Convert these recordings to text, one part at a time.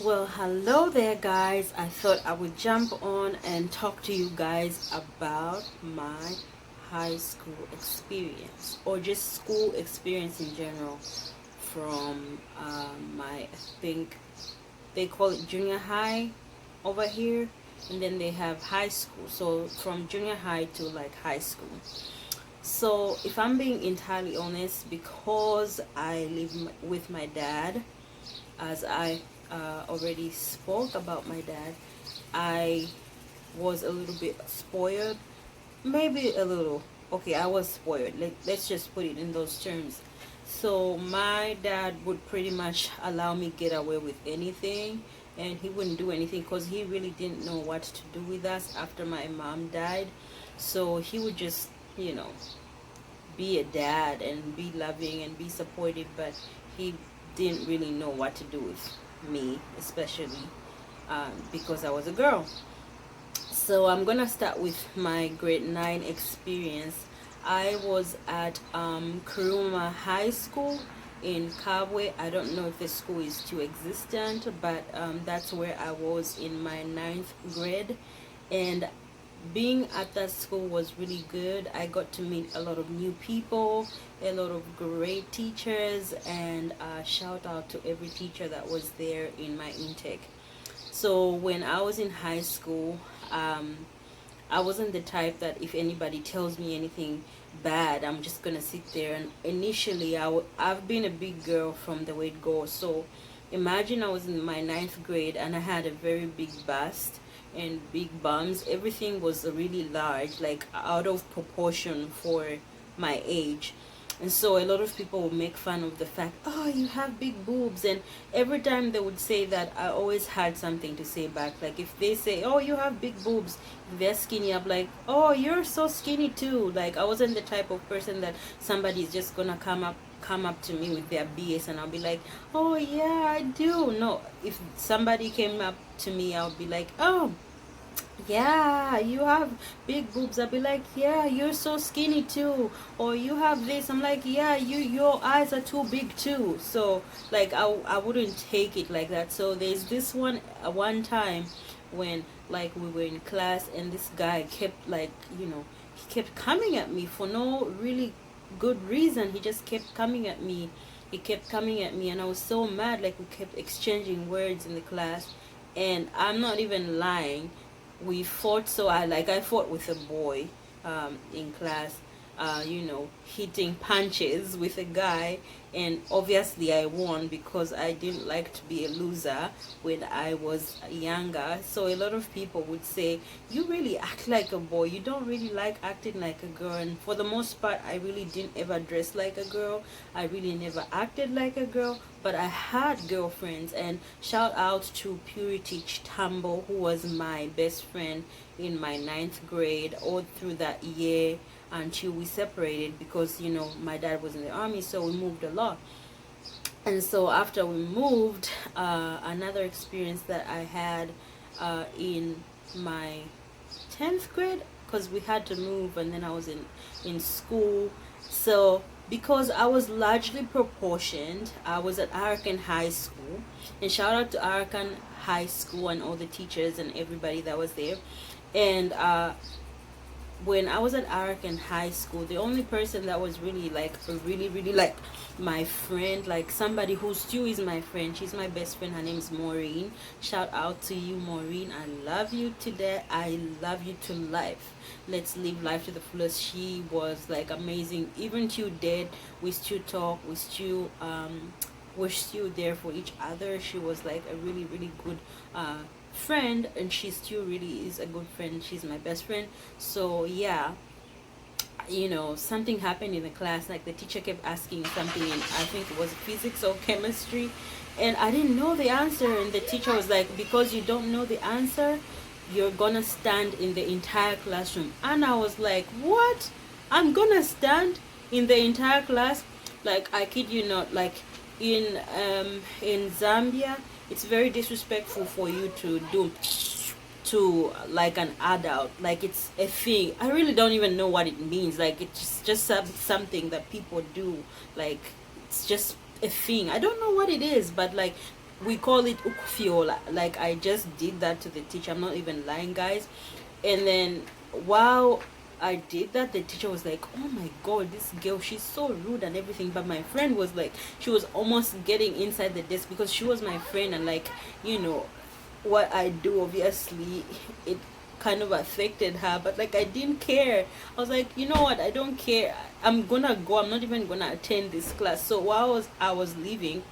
Well, hello there, guys. I thought I would jump on and talk to you guys about my high school experience or just school experience in general from my, I think they call it junior high over here, and then they have high school. So from junior high to like high school. So if I'm being entirely honest, because I live with my dad, as I already spoke about my dad, I was a little bit spoiled. Maybe a little. Okay, I was spoiled. Let's just put it in those terms. So my dad would pretty much allow me get away with anything, and he wouldn't do anything because he really didn't know what to do with us after my mom died. So he would just, you know, be a dad and be loving and be supportive, but he didn't really know what to do with me, especially because I was a girl. So I'm gonna start with my grade 9 experience. I was at Kuruma High School in Kabwe. I don't know if the school is still existent, but that's where I was in my ninth grade. And being at that school was really good. I got to meet a lot of new people, a lot of great teachers, and shout out to every teacher that was there in my intake. So when I was in high school, I wasn't the type that if anybody tells me anything bad, I'm just gonna sit there. And initially, I've been a big girl from the way it goes. So imagine I was in my ninth grade and I had a very big bust and big bums. Everything was really large, like out of proportion for my age. And so a lot of people would make fun of the fact, oh, you have big boobs. And every time they would say that, I always had something to say back. Like if they say, oh, you have big boobs, if they're skinny, I'm like, oh, you're so skinny too. Like I wasn't the type of person that somebody's just gonna come up to me with their BS and I'll be like, oh yeah, I do. No, if somebody came up to me, I'll be like, oh yeah, you have big boobs. I'll be like, yeah, you're so skinny too. Or you have this. I'm like, yeah, your eyes are too big too. So like I wouldn't take it like that. So there's this one time when like we were in class and this guy kept like, he kept coming at me for no really good reason. He just kept coming at me. He kept coming at me and I was so mad. Like we kept exchanging words in the class, and I'm not even lying, we fought. So I fought with a boy in class, hitting punches with a guy, and obviously I won because I didn't like to be a loser when I was younger. So a lot of people would say, you really act like a boy, you don't really like acting like a girl. And for the most part, I really didn't ever dress like a girl, I really never acted like a girl, but I had girlfriends. And shout out to Purity Chitambo, who was my best friend in my ninth grade all through that year until we separated, because my dad was in the army, so we moved a lot. And so after we moved, another experience that I had in my 10th grade, because we had to move and then I was in school. So because I was largely proportioned, I was at Arakan High School, and shout out to Arakan High School and all the teachers and everybody that was there. And when I was at Arakan High School, the only person that was really like really like my friend, like somebody who still is my friend, she's my best friend, her name is Maureen. Shout out to you, Maureen. I love you today. I love you to life. Let's live life to the fullest. She was like amazing. Even till dead, we still talk, we're still there for each other. She was like a really good friend, and she still really is a good friend. She's my best friend. So yeah, something happened in the class, like the teacher kept asking something, and I think it was physics or chemistry, and I didn't know the answer. And the teacher was like, because you don't know the answer, you're gonna stand in the entire classroom. And I was like, what? I'm gonna stand in the entire class. Like, I kid you not, like in Zambia, it's very disrespectful for you to do to like an adult. Like, it's a thing. I really don't even know what it means. Like, it's just something that people do. Like, it's just a thing. I don't know what it is, but like, we call it ukufiola. Like, I just did that to the teacher. I'm not even lying, guys. And then while I did that, the teacher was like, "Oh my god, this girl, she's so rude and everything." But my friend was like, she was almost getting inside the desk because she was my friend, and like, you know, what I do, obviously, it kind of affected her. But like, I didn't care. I was like, you know what? I don't care. I'm gonna go. I'm not even gonna attend this class. So while I was leaving,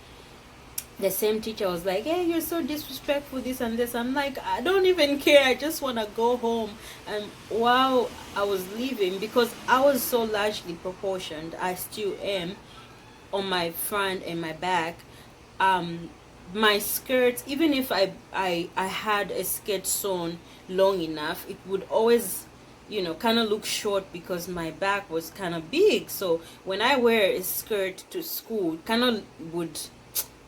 the same teacher was like, "Hey, you're so disrespectful, this and this." I'm like, I don't even care. I just want to go home. And while I was leaving, because I was so largely proportioned, I still am, on my front and my back, um my skirt, even if I had a skirt sewn long enough, it would always, kind of look short because my back was kind of big. So when I wear a skirt to school, it kind of would,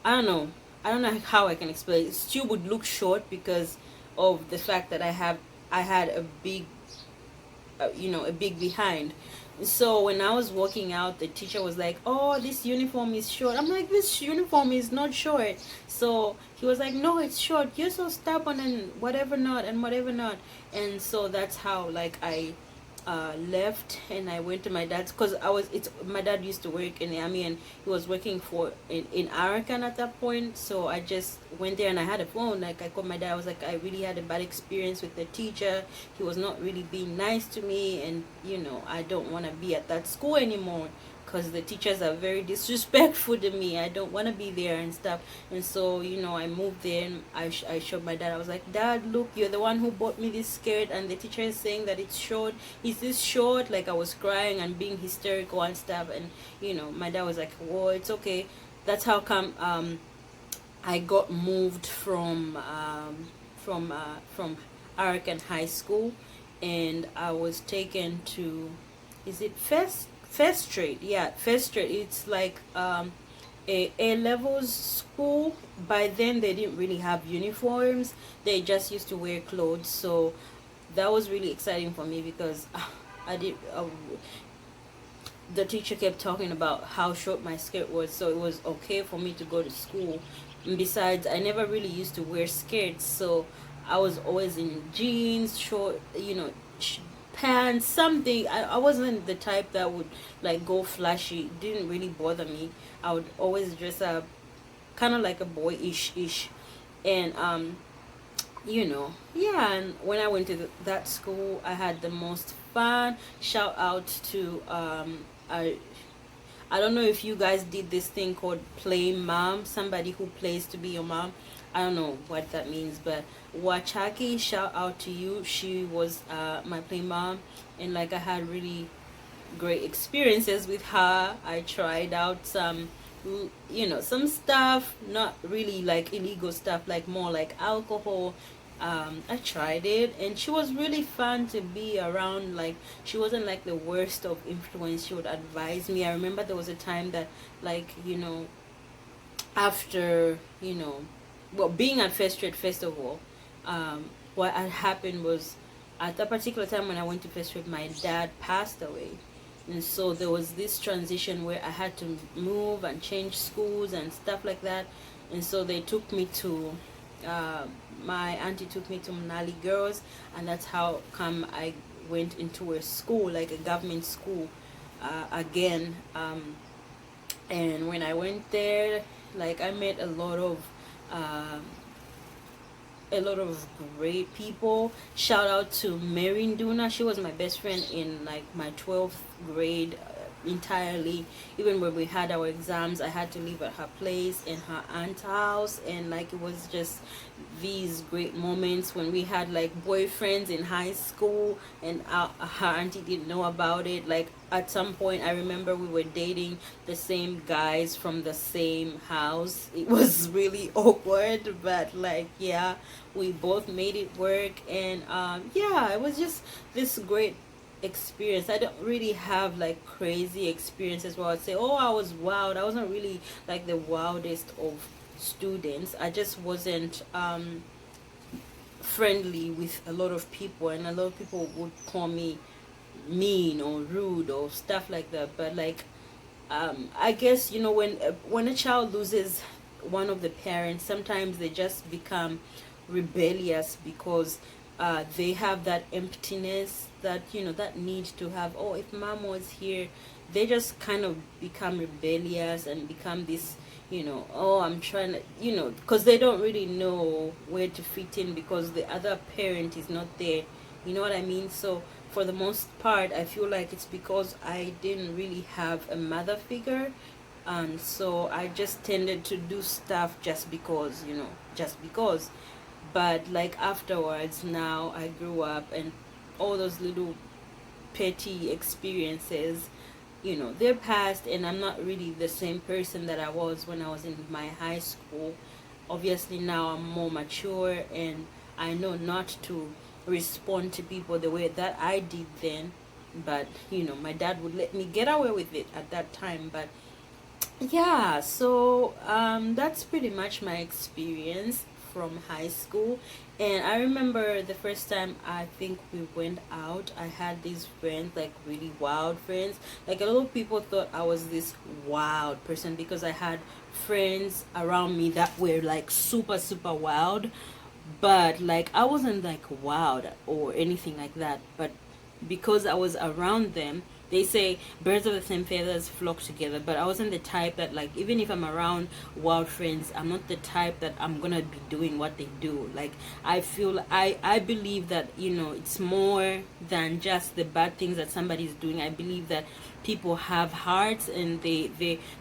I don't know. I don't know how I can explain. It still would look short because of the fact that I had a big, a big behind. So when I was walking out, the teacher was like, "Oh, this uniform is short." I'm like, "This uniform is not short." So he was like, "No, it's short. You're so stubborn and whatever not and whatever not." And so that's how, like, I left, and I went to my dad's, because it's my dad used to work in the army, and he was working in Arakan at that point. So I just went there, and I had a phone. Like, I called my dad. I was like, I really had a bad experience with the teacher. He was not really being nice to me, and I don't want to be at that school anymore because the teachers are very disrespectful to me. I don't want to be there and stuff. And so, I moved there, and I showed my dad. I was like, "Dad, look, you're the one who bought me this skirt, and the teacher is saying that it's short. Is this short?" Like, I was crying and being hysterical and stuff. And, my dad was like, "Well, it's okay." That's how come I got moved from Arakan High School, and I was taken to, is it First Street? Yeah, First Street. It's like a levels school. By then, they didn't really have uniforms. They just used to wear clothes. So that was really exciting for me because I did. The teacher kept talking about how short my skirt was, so it was okay for me to go to school. And besides, I never really used to wear skirts, so I was always in jeans, short, pants, something. I wasn't the type that would like go flashy. It didn't really bother me. I would always dress up kind of like a boyish, and yeah. And when I went to that school, I had the most fun. Shout out to I don't know if you guys did this thing called play mom, somebody who plays to be your mom. I don't know what that means, but Wachaki, shout out to you. She was my play mom, and like, I had really great experiences with her. I tried out some stuff, not really like illegal stuff, like more like alcohol. I tried it, and she was really fun to be around. Like, she wasn't like the worst of influence. She would advise me. I remember there was a time that, like, after, well, being at First Street, first of all, what had happened was, at that particular time when I went to First Street, my dad passed away. And so there was this transition where I had to move and change schools and stuff like that. And so they took me to, my auntie took me to Manali Girls, and that's how come I went into a school, like a government school, again. And when I went there, like, I met um, a lot of great people. Shout out to Mary Duna. She was my best friend in like my 12th grade, entirely. Even when we had our exams, I had to live at her place in her aunt's house, and like, it was just these great moments when we had like boyfriends in high school, and her auntie didn't know about it. Like, at some point, I remember we were dating the same guys from the same house. It was really awkward, but like, yeah, we both made it work. And yeah, it was just this great experience. I don't really have like crazy experiences where I'd say, oh, I was wild. I wasn't really like the wildest of students. I just wasn't friendly with a lot of people, and a lot of people would call me mean or rude or stuff like that. But like, I guess, you know, when a child loses one of the parents, sometimes they just become rebellious because they have that emptiness, that, you know, that need to have, oh, if mom was here. They just kind of become rebellious and become this, you know, oh, I'm trying to, you know, because they don't really know where to fit in because the other parent is not there. You know what I mean? So for the most part, I feel like it's because I didn't really have a mother figure, and so I just tended to do stuff just because, you know, just because. But like afterwards, now I grew up, and all those little petty experiences, you know, they're past, and I'm not really the same person that I was when I was in my high school. Obviously now I'm more mature, and I know not to respond to people the way that I did then. But you know, my dad would let me get away with it at that time. But yeah, so that's pretty much my experience from high school. And I remember the first time I think we went out, I had these friends, like really wild friends. Like a lot of people thought I was this wild person because I had friends around me that were like super, super wild. But like I wasn't like wild or anything like that. But because I was around them, they say birds of the same feathers flock together. But I wasn't the type that, like, even if I'm around wild friends, I'm not the type that I'm gonna be doing what they do. Like, I believe that, you know, it's more than just the bad things that somebody's doing. I believe that people have hearts, and they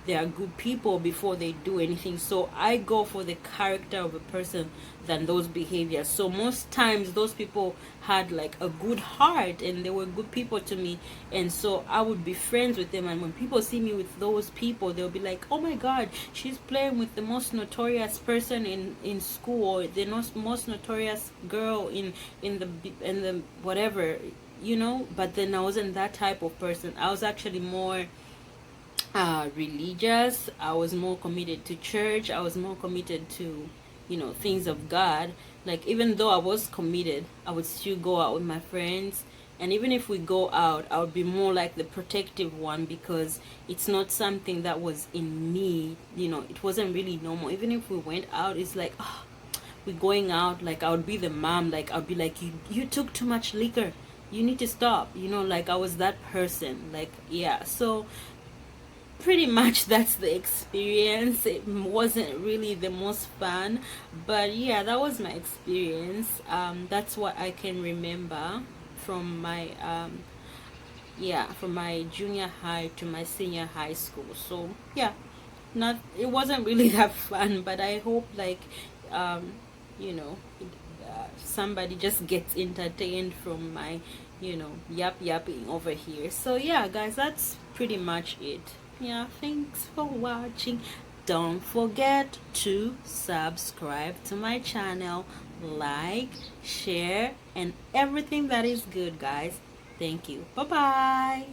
are good people before they do anything. So I go for the character of a person than those behaviors. So most times those people had like a good heart, and they were good people to me, and so I would be friends with them. And when people see me with those people, they'll be like, oh my god, she's playing with the most notorious person in school, or the most notorious girl in the whatever, you know. But then I wasn't that type of person. I was actually more religious. I was more committed to church. I was more committed to, you know, things of God. Like, even though I was committed, I would still go out with my friends. And even if we go out, I would be more like the protective one, because it's not something that was in me. You know, it wasn't really normal. Even if we went out, it's like, oh, we're going out. Like, I would be the mom. Like, I'd be like, you took too much liquor, you need to stop. You know, like, I was that person. Like, yeah. So pretty much that's the experience. It wasn't really the most fun, but yeah, that was my experience. That's what I can remember from my yeah, from my junior high to my senior high school. So yeah, not, it wasn't really that fun, but I hope, like, um you know, somebody just gets entertained from my, you know, yapping over here. So yeah, guys, that's pretty much it. Yeah, thanks for watching. Don't forget to subscribe to my channel, like, share, and everything that is good, guys. Thank you. Bye bye.